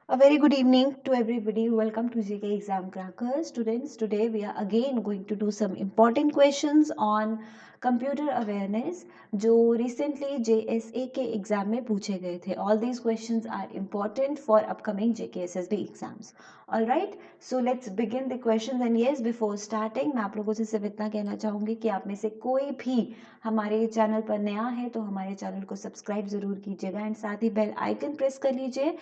A very good evening to everybody. Welcome to JK Exam Crackers. Students, today we are again going to do some important questions on computer awareness जो recently JSA के exam में पूछे गए थे. All these questions are important for upcoming JKSSB exams. Alright, so let's begin the questions and yes, before starting मैं आप लोगों से सिर्फ इतना कहना चाहूँगी कि आप में से कोई भी हमारे चैनल पर नया है तो हमारे चैनल को सब्सक्राइब ज़रूर कीजिएगा एंड साथ ही बेल आइकन प्रेस कर लीजिए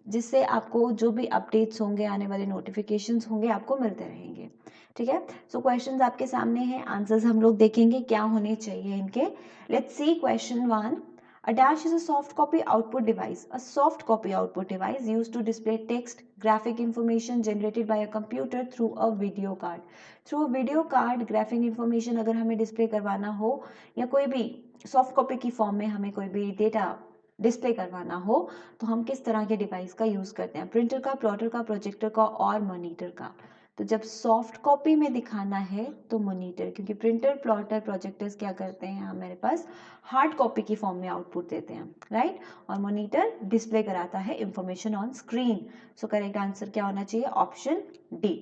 जिससे आपको जो भी अपडेट्स होंगे आने वाले नोटिफिकेशंस होंगे आपको मिलते रहेंगे. ठीक है, सो क्वेश्चंस आपके सामने हैं, आंसर्स हम लोग देखेंगे क्या होने चाहिए इनके. Let's see question 1. A dash is a soft copy output device. A soft copy output device used to display text, graphic information generated by a computer through a video card. Through a video card, graphic information अगर हमें display करवाना हो या कोई भी soft copy की form में हमें कोई भी डेटा डिस्प्ले करवाना हो तो हम किस तरह के डिवाइस का यूज़ करते हैं? प्रिंटर का, प्लॉटर का, प्रोजेक्टर का और मॉनिटर का. तो जब सॉफ्ट कॉपी में दिखाना है तो मॉनिटर, क्योंकि प्रिंटर, प्लॉटर, प्रोजेक्टर्स क्या करते हैं हमारे पास हार्ड कॉपी की फॉर्म में आउटपुट देते हैं, राइट. और मॉनिटर डिस्प्ले कराता है information on screen. So correct answer क्या होना चाहिए? Option D.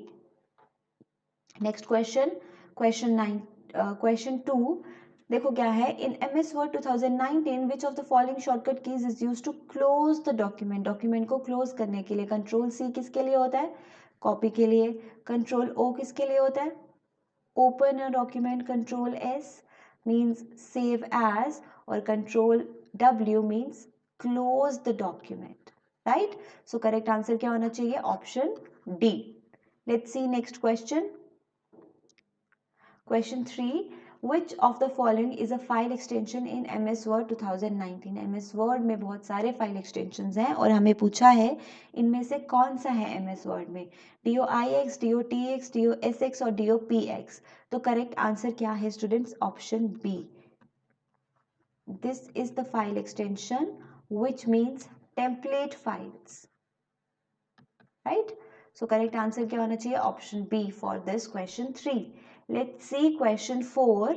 Next question, question 2. देखो क्या है. In MS Word 2019 which of the following shortcut keys is used to close the document. Document को क्लोज करने के लिए कंट्रोल C किसके लिए होता है? कॉपी के लिए. कंट्रोल O किसके लिए होता है? Open a document. Control S means save as और control W means close the document, right. So correct answer क्या होना चाहिए? Option D. Let's see next question. Question 3. Which of the following is a file extension in MS Word 2019? MS Word में बहुत सारे file extensions हैं और हमें पूछा है इनमें से कौन सा है MS Word में. DOIX, DOTX, DOSX और DOPX. तो करेक्ट आंसर क्या है students? Option B. This is the file extension which means template files, right. So correct answer क्या होना चाहिए? Option B for this question 3. Let's see question 4.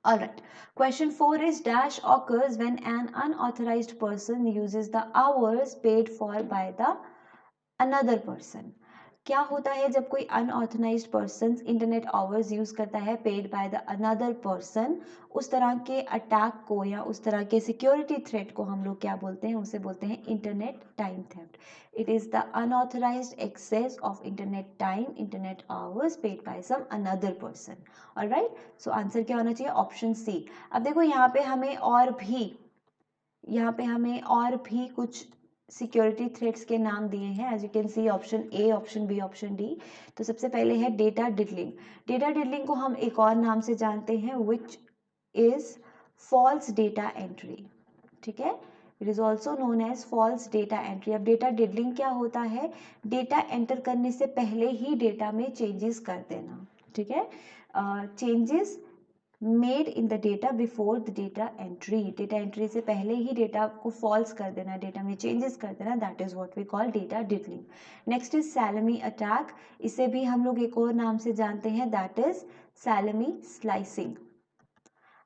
Alright, question 4 is dash occurs when an unauthorized person uses the hours paid for by the another person. क्या होता है जब कोई unauthorised person internet hours use करता है paid by the another person? उस तरह के अटैक को या उस तरह के सिक्योरिटी थ्रेट को हम लोग क्या बोलते हैं? उसे बोलते हैं internet time theft. It is the unauthorised access of internet time, internet hours paid by some another person. Alright, so answer क्या होना चाहिए? Option C. अब देखो यहाँ पे हमें और भी कुछ सिक्योरिटी थ्रेट्स के नाम दिए हैं. As you can see option A, option B, option D. तो सबसे पहले है डेटा डिडलिंग. डेटा डिडलिंग को हम एक और नाम से जानते हैं which is false data entry. ठीक है, it is also known as false data entry. अब डेटा डिडलिंग क्या होता है? डेटा एंटर करने से पहले ही डेटा में चेंजेस कर देना. ठीक है, changes made in the data before the data entry. Data entry से पहले ही डेटा को फॉल्स कर देना, डेटा में चेंजेस कर देना, that is what we call data diddling. Next is salami attack. इसे भी हम लोग एक और नाम से जानते हैं, दैट इज सैलमी स्लाइसिंग.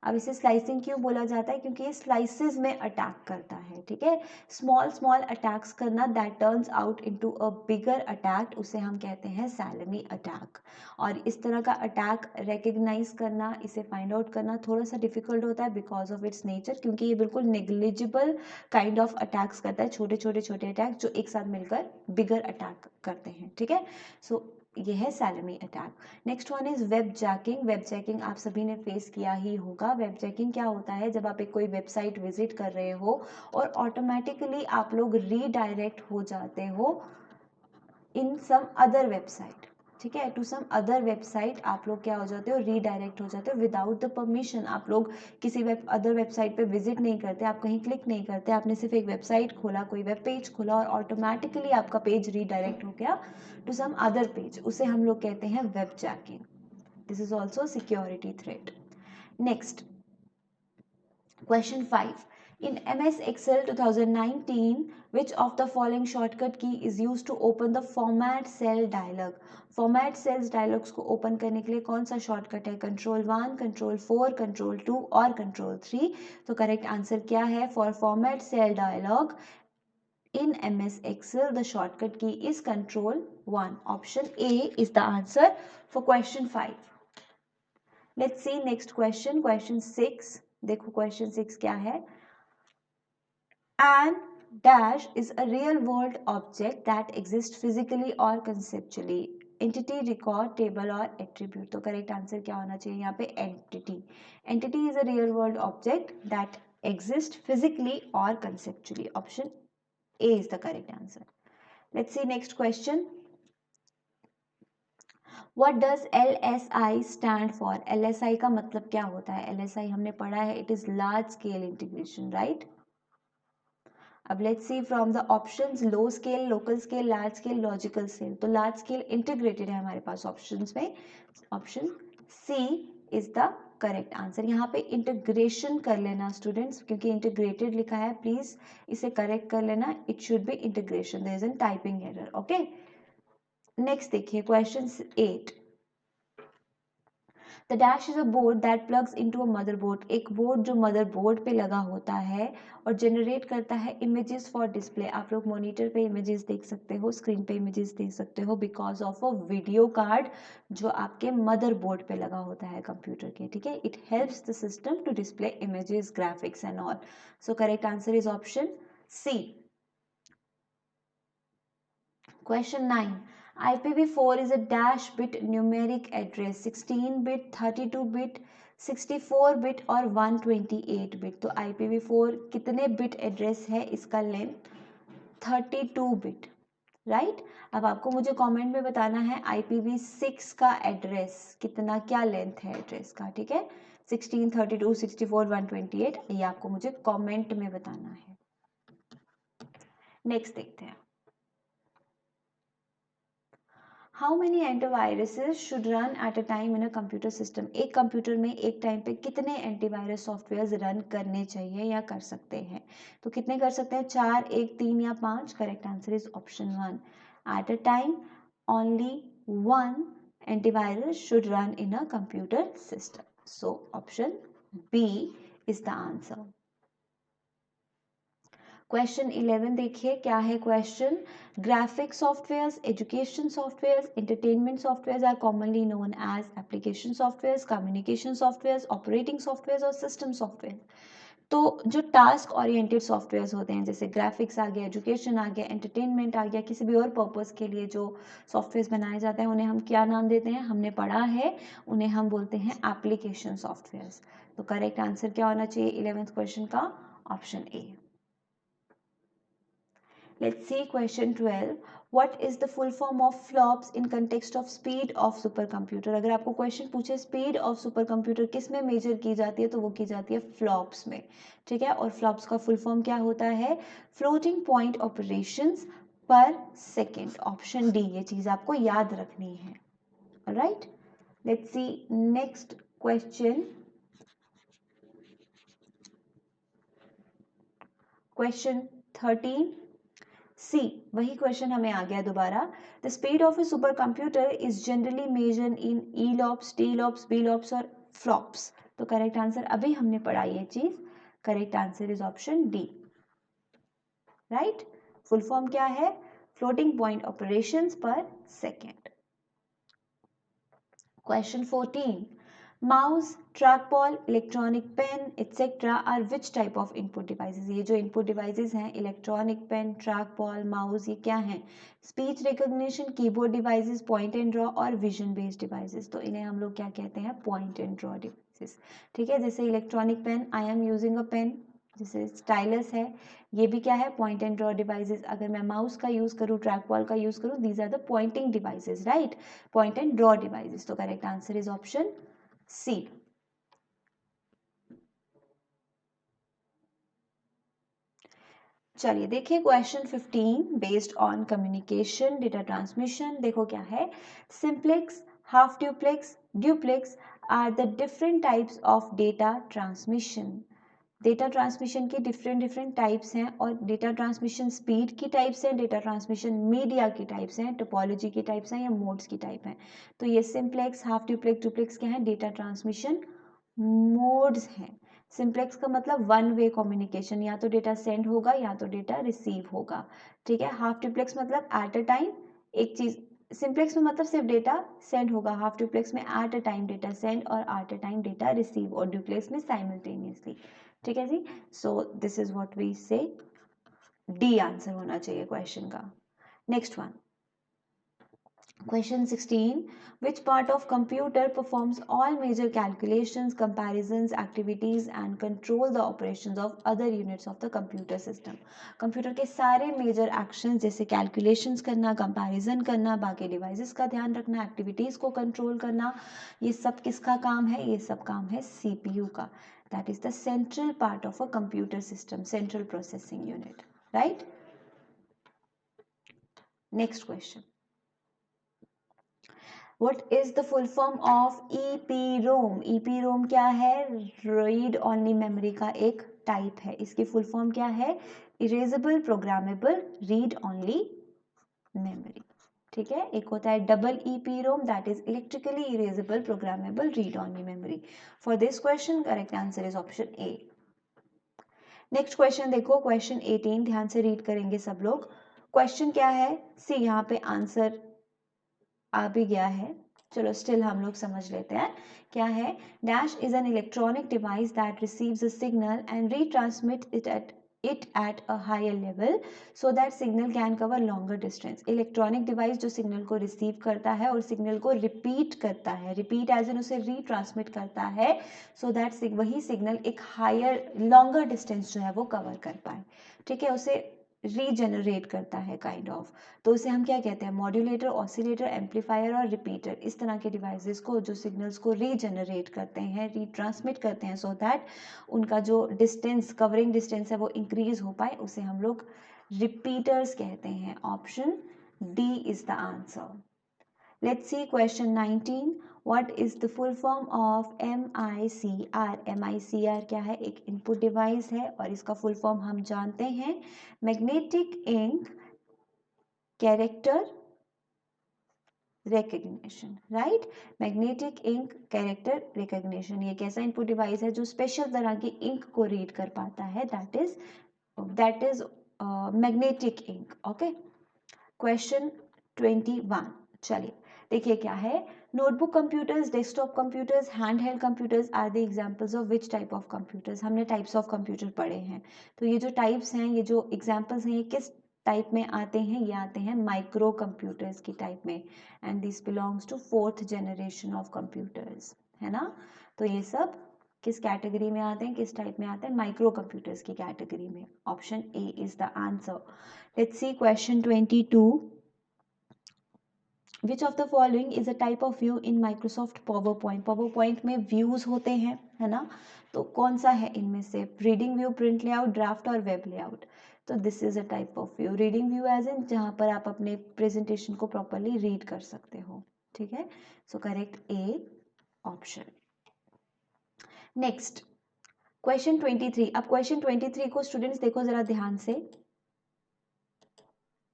अब इसे स्लाइसिंग क्यों बोला जाता है? क्योंकि ये स्लाइसेस में अटैक करता है. ठीक है, स्मॉल स्मॉल अटैक्स करना that turns out into a bigger attack, उसे हम कहते हैं सैलमी अटैक. और इस तरह का अटैक रिकग्नाइज करना, इसे फाइंड आउट करना थोड़ा सा डिफिकल्ट होता है बिकॉज ऑफ इट्स नेचर, क्योंकि ये बिल्कुल नेग्लिजिबल काइंड ऑफ अटैक्स करता है, छोटे छोटे छोटे अटैक जो एक साथ मिलकर बिगर अटैक करते हैं. ठीक है, सो ये है salami attack. Next one is web jacking. Web jacking आप सभी ने फेस किया ही होगा. वेब जैकिंग क्या होता है? जब आप एक कोई वेबसाइट विजिट कर रहे हो और ऑटोमेटिकली आप लोग रीडायरेक्ट हो जाते हो इन सम अदर वेबसाइट. ठीक है, टू सम अदर वेबसाइट आप लोग क्या हो जाते हो? रीडायरेक्ट हो जाते हो विदाउट द परमिशन. आप लोग किसी अदर वेबसाइट पे विजिट नहीं करते, आप कहीं क्लिक नहीं करते, आपने सिर्फ एक वेबसाइट खोला, कोई वेब पेज खोला और ऑटोमेटिकली आपका पेज रीडायरेक्ट हो गया टू सम अदर पेज. उसे हम लोग कहते हैं web jacking. This is also security threat. Next, question 5. In MS Excel 2019, which of the following shortcut key is used to open the format cell dialog? Format cells dialogs को open करने के लिए कौन सा shortcut है? Control 1, Control 4, Control 2 और Control 3. तो correct answer क्या है? For format cell dialog in MS Excel, the shortcut key is Control 1. Option A is the answer for question 5. Let's see next question. Question 6. देखो question 6 क्या है? And dash is a real world object that exists physically or conceptually. Entity, record, table or attribute. तो correct answer क्या होना चाहिए यहाँ पे? Entity. Entity is a real world object that exists physically or conceptually. Option A is the correct answer. Let's see next question. What does LSI stand for? LSI का मतलब क्या होता है? LSI हमने पढ़ा है, it is large scale integration, right? अब let's see from the options, low scale, local scale, large scale, logical scale. तो लार्ज स्केल इंटीग्रेटेड है हमारे पास ऑप्शंस में. Option C is the correct answer. यहाँ पे इंटीग्रेशन कर लेना स्टूडेंट्स, क्योंकि इंटीग्रेटेड लिखा है, प्लीज इसे करेक्ट कर लेना. It should be integration, there is an typing error. Okay, next देखिए question 8. The dash is a board that plugs into a motherboard. एक बोर्ड जो मदरबोर्ड पे लगा होता है और जनरेट करता है इमेजेस फॉर डिस्प्ले. आप लोग मॉनिटर पे इमेजेस देख सकते हो, स्क्रीन पे इमेजेस देख सकते हो because of a video card जो आपके मदरबोर्ड पे लगा होता है कंप्यूटर के. ठीक है, it helps the system to display images, graphics and all. So correct answer is option C. Question 9. IPv4 is a dash bit numeric address, 16-bit, 32-bit, 64-bit और 128-bit. तो IPv4 कितने बिट एड्रेस है? इसका length 32-bit, right? अब आपको मुझे comment में बताना है IPv6 का एड्रेस कितना, क्या लेंथ है एड्रेस का. ठीक है, 16, 32, 64, 128, ये आपको मुझे कमेंट में बताना है. नेक्स्ट देखते हैं. How many antiviruses should run at a time in a computer system? एक कंप्यूटर में एक टाइम पे कितने एंटीवायरस सॉफ्टवेयर रन करने चाहिए या कर सकते हैं? तो कितने कर सकते हैं? 4, 1, 3 या 5? Correct answer is option 1. At a time only 1 antivirus should run in a computer system. So option B is the answer. Question 11 देखिए क्या है question. Graphic softwares, education softwares, entertainment softwares are commonly known as application softwares, communication softwares, operating softwares और system software. तो जो task oriented softwares होते हैं, जैसे graphics आ गया, एजुकेशन आ गया, एंटरटेनमेंट आ गया, किसी भी और पर्पस के लिए जो सॉफ्टवेयर्स बनाए जाते हैं उन्हें हम क्या नाम देते हैं? हमने पढ़ा है, उन्हें हम बोलते हैं एप्लीकेशन सॉफ्टवेयर्स. तो करेक्ट आंसर क्या होना चाहिए 11th क्वेश्चन का? Option A. Let's see question 12. What is the full form of flops in context of speed of supercomputer? अगर आपको क्वेश्चन पूछे speed of supercomputer किस में मेजर की जाती है, तो वो की जाती है फ्लॉप्स में. ठीक है, और फ्लॉप्स का फुल फॉर्म क्या होता है? Floating point operations per second. Option D, ये चीज आपको याद रखनी है. Right, let's see next question. Question 13. See, वही क्वेश्चन हमें आ गया दोबारा. The speed of a supercomputer is generally measured in E lops, T lops, B lops और फ्लॉप्स. तो करेक्ट आंसर, अभी हमने पढ़ा ये चीज, correct answer is option D. Right, full form क्या है? Floating point operations per second. Question 14. Mouse, trackball, electronic pen etcetera are which type of input devices? ये जो इनपुट डिवाइसेस हैं, इलेक्ट्रॉनिक पेन, ट्रैकबॉल, माउस, ये क्या हैं? Speech recognition, keyboard devices, point and draw और vision based devices. तो इन्हें हम लोग क्या कहते हैं? Point and draw devices. ठीक है, जैसे electronic pen, I am using a pen, जैसे स्टाइलस है, ये भी क्या है? Point and draw devices. अगर मैं माउस का यूज करूँ, ट्रैकबॉल का यूज करूँ, these are the pointing devices, right? Point and draw devices. तो correct answer is option C. चलिए देखिए question 15 based on communication data transmission. देखो क्या है. Simplex, half duplex, duplex are the different types of data transmission. Data transmission की different different types हैं और data transmission speed की टाइप्स हैं, डेटा ट्रांसमिशन मीडिया की टाइप्स हैं, टोपोलॉजी की टाइप्स हैं या मोड्स की टाइप हैं। तो ये सिंप्लेक्स, हाफ डुप्लेक्स, डुप्लेक्स क्या है? डेटा ट्रांसमिशन मोड्स हैं। सिंप्लेक्स का मतलब वन वे कम्युनिकेशन, या तो डेटा सेंड होगा या तो डेटा रिसीव होगा, ठीक है। हाफ डुप्लेक्स मतलब एट अ टाइम एक चीज, सिंप्लेक्स में मतलब सिर्फ डेटा सेंड होगा, हाफ डुप्लेक्स में at a time data send और at a time data receive, और डुप्लेक्स में साइमल्टेनियसली, ठीक है जी। So this is what we say, D answer होना चाहिए क्वेश्चन का। Next one, Question 16. Which part of computer performs all major calculations, comparisons, activities and control the operations of other units of the computer system? Computer के सारे major actions जैसे calculations करना, comparison करना, बाकी devices का ध्यान रखना, एक्टिविटीज़ को कंट्रोल करना, ये सब किसका काम है? ये सब काम है CPU का। That is the central part of a computer system, central processing unit, right. Next question, What is the full form of EPROM? EPROM क्या है? रीड ओनली मेमोरी का एक टाइप है। इसकी फुल फॉर्म क्या है? Erasable programmable read only memory, ठीक है। एक होता है double EPROM, that is electrically erasable programmable read only memory. For this question correct answer is option A. Next question देखो, क्वेश्चन 18, ध्यान से रीड करेंगे सब लोग। क्वेश्चन क्या है? सी यहाँ पे आंसर आ भी गया है, चलो स्टिल हम लोग समझ लेते हैं क्या है। Dash is an electronic device that receives a signal and retransmit it at a higher level so that signal can cover longer distance. Electronic device जो सिग्नल को रिसीव करता है और सिग्नल को रिपीट करता है, रिपीट एज इन उसे retransmit करता है सो दैट वही सिग्नल एक हायर लॉन्गर डिस्टेंस जो है वो कवर कर पाए, ठीक है, उसे रीजनरेट करता है काइंड ऑफ। तो उसे हम क्या कहते हैं? मॉड्यूलेटर, ऑसिलेटर, एम्पलीफायर और रिपीटर, इस तरह के डिवाइसेस को जो सिग्नल्स को रीजनरेट करते हैं, रीट्रांसमिट करते हैं सो दैट उनका जो डिस्टेंस, कवरिंग डिस्टेंस है वो इंक्रीज हो पाए, उसे हम लोग रिपीटर्स कहते हैं। Option D is the answer. Let's see question 19. What is the full form of MICR? MICR क्या है? एक इनपुट डिवाइस है और इसका फुल फॉर्म हम जानते हैं, magnetic ink character recognition, right. Magnetic ink character recognition, ये कैसा इनपुट डिवाइस है जो स्पेशल तरह की इंक को रीड कर पाता है, that is magnetic ink, okay. Question 21, चलिए देखिए क्या है। Notebook computers, desktop computers, hand held computers are the examples of which type of computers? हमने टाइप्स ऑफ कंप्यूटर पढ़े हैं, तो ये जो टाइप्स हैं, ये जो एग्जांपल्स हैं, ये किस टाइप में आते हैं? ये आते हैं माइक्रो कंप्यूटर्स की टाइप में, and this belongs to 4th generation of computers, है ना। तो ये सब किस कैटेगरी में आते हैं, किस टाइप में आते हैं? माइक्रो कंप्यूटर्स की कैटेगरी में। Option A is the answer. Let's see question 22. Which of the following is a type of view in Microsoft PowerPoint? PowerPoint में views होते हैं, है ना, तो कौन सा है इनमें से? Reading view, print layout, draft और वेब लेआउट। तो this is a type of view. Reading view as in जहाँ पर आप अपने प्रेजेंटेशन को प्रॉपरली रीड कर सकते हो, ठीक है। So correct A option. Next question 23। अब क्वेश्चन 23 को स्टूडेंट्स देखो जरा ध्यान से,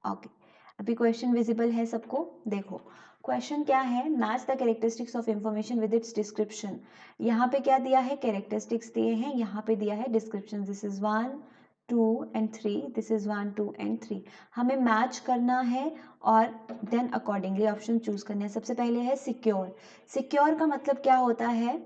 ओके। अभी क्वेश्चन विजिबल है सबको? देखो क्वेश्चन क्या है, match the characteristics of information with its description. यहाँ पे क्या दिया है? कैरेक्टरिस्टिक्स दिए हैं, यहाँ पे दिया है description. This is 1 2 and 3, this is 1 2 and 3। हमें मैच करना है और देन अकॉर्डिंगली ऑप्शन चूज करने हैं। सबसे पहले है सिक्योर। सिक्योर का मतलब क्या होता है?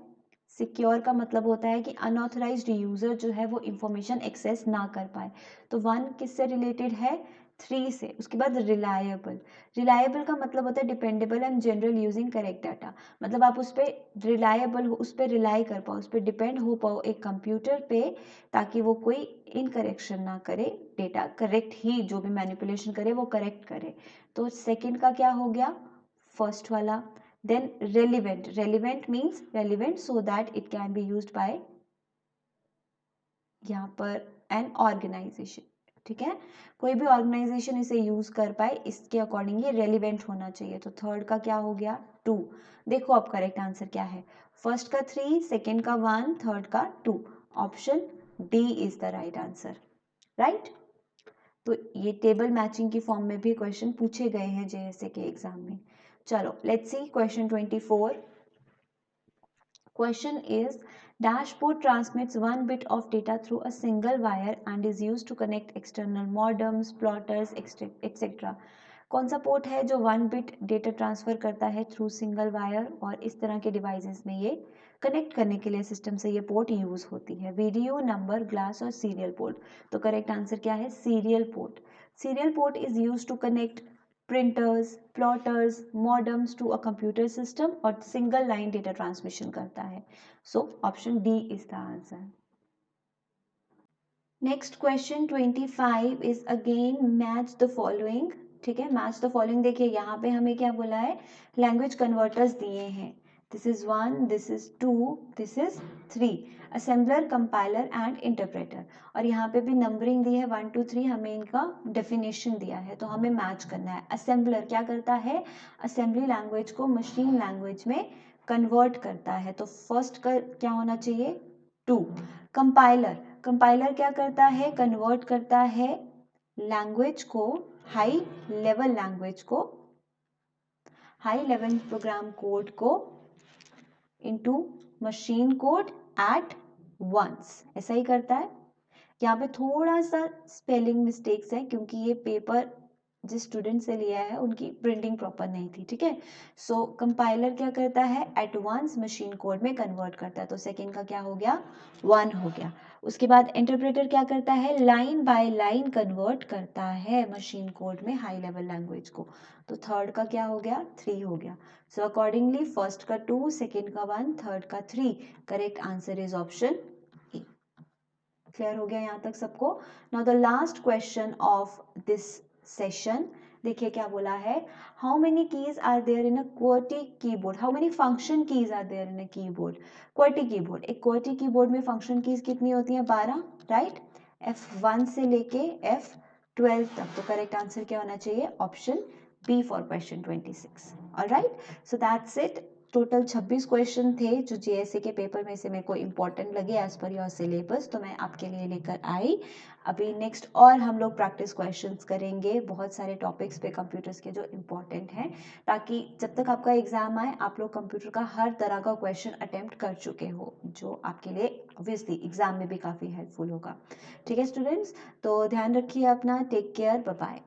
सिक्योर का मतलब होता है कि अनऑथराइज्ड यूजर जो है वो इंफॉर्मेशन एक्सेस ना कर पाए। तो 1 किससे रिलेटेड है? 3 से। उसके बाद रिलायबल। रिलायबल का मतलब होता है dependable and general using correct data, मतलब आप उस पर रिलायबल हो, उस पर रिलाई कर पाओ, उस पर डिपेंड हो पाओ एक कंप्यूटर पे, ताकि वो कोई इनकरेक्शन ना करे, डेटा करेक्ट ही, जो भी मैनिपुलेशन करे वो करेक्ट करे। तो सेकंड का क्या हो गया? फर्स्ट वाला। Then relevant. Relevant means relevant so that it can be used by यहाँ पर एन ऑर्गेनाइजेशन, ठीक है, कोई भी ऑर्गेनाइजेशन इसे यूज कर पाए, इसके अकॉर्डिंग ये रेलिवेंट होना चाहिए। तो थर्ड का क्या हो गया? 2। देखो अब करेक्ट आंसर क्या है? फर्स्ट का 3, सेकेंड का 1, थर्ड का 2। Option D is the right answer, right. तो ये टेबल मैचिंग की फॉर्म में भी क्वेश्चन पूछे गए हैं जेएसए के एग्जाम में। चलो let's see question 24। Question is, dashboard transmits one bit of data through a single wire and is used to connect external modems, plotters, etc. कौन सा पोर्ट है जो 1 बिट डेटा ट्रांसफर करता है थ्रू सिंगल वायर, और इस तरह के डिवाइसेस में ये कनेक्ट करने के लिए सिस्टम से ये पोर्ट यूज होती है। वीडियो, नंबर, ग्लास और सीरियल पोर्ट। तो करेक्ट आंसर क्या है? Serial port. Serial port is use to connect printers, plotters, modems to a computer system और सिंगल लाइन डेटा ट्रांसमिशन करता है। So option D is the answer. Next question 25 is again match the following. ठीक है, match the following. देखिए यहाँ पे हमें क्या बोला है, लैंग्वेज कन्वर्टर्स दिए हैं। This is 1, this is 2, this is 3। Assembler, compiler and interpreter. और यहाँ पे भी नंबरिंग दी है 1 2 3, हमें इनका डेफिनेशन दिया है, तो हमें मैच करना है। असेंबलर क्या करता है? असेंबली लैंग्वेज को मशीन लैंग्वेज में कन्वर्ट करता है, तो फर्स्ट का क्या होना चाहिए? 2। कंपाइलर, कंपाइलर क्या करता है? कन्वर्ट करता है लैंग्वेज को, हाई लेवल लैंग्वेज को, हाई लेवल प्रोग्राम कोड को into machine code at once, ऐसा ही करता है। यहाँ पे थोड़ा सा स्पेलिंग मिस्टेक्स है क्योंकि ये पेपर जिस स्टूडेंट से लिया है उनकी प्रिंटिंग प्रॉपर नहीं थी। ठीक है, सो कंपाइलर क्या करता है? एट वंस मशीन कोड में कन्वर्ट करता है, तो सेकेंड का क्या हो गया? 1 हो गया। उसके बाद इंटरप्रेटर क्या करता है? लाइन बाय लाइन कन्वर्ट करता है मशीन कोड में हाई लेवल लैंग्वेज को, तो थर्ड का क्या हो गया? 3 हो गया। सो अकॉर्डिंगली फर्स्ट का 2, सेकेंड का 1, थर्ड का 3। Correct answer is option A. Clear हो गया यहाँ तक सबको? Now the last question of this session. देखिए क्या बोला है, how many keys are there in a QWERTY keyboard, how many function keys are there in a keyboard. QWERTY keyboard, एक QWERTY कीबोर्ड में फंक्शन कीज कितनी होती है? 12, right. F1 से लेके F12 तक। तो करेक्ट आंसर क्या होना चाहिए? Option B for question 26। Alright, so that's it. Total 26 question थे जो जेएसए के पेपर में से मेरे को इम्पोर्टेंट लगे एज पर योर सिलेबस, तो मैं आपके लिए लेकर आई। अभी नेक्स्ट और हम लोग प्रैक्टिस क्वेश्चंस करेंगे बहुत सारे टॉपिक्स पे कंप्यूटर्स के जो इम्पोर्टेंट हैं, ताकि जब तक आपका एग्जाम आए आप लोग कंप्यूटर का हर तरह का क्वेश्चन अटेम्प्ट कर चुके हो, जो आपके लिए ऑब्वियसली एग्जाम में भी काफ़ी हेल्पफुल होगा। ठीक है स्टूडेंट्स, तो ध्यान रखिए अपना, टेक केयर, बाय बाय।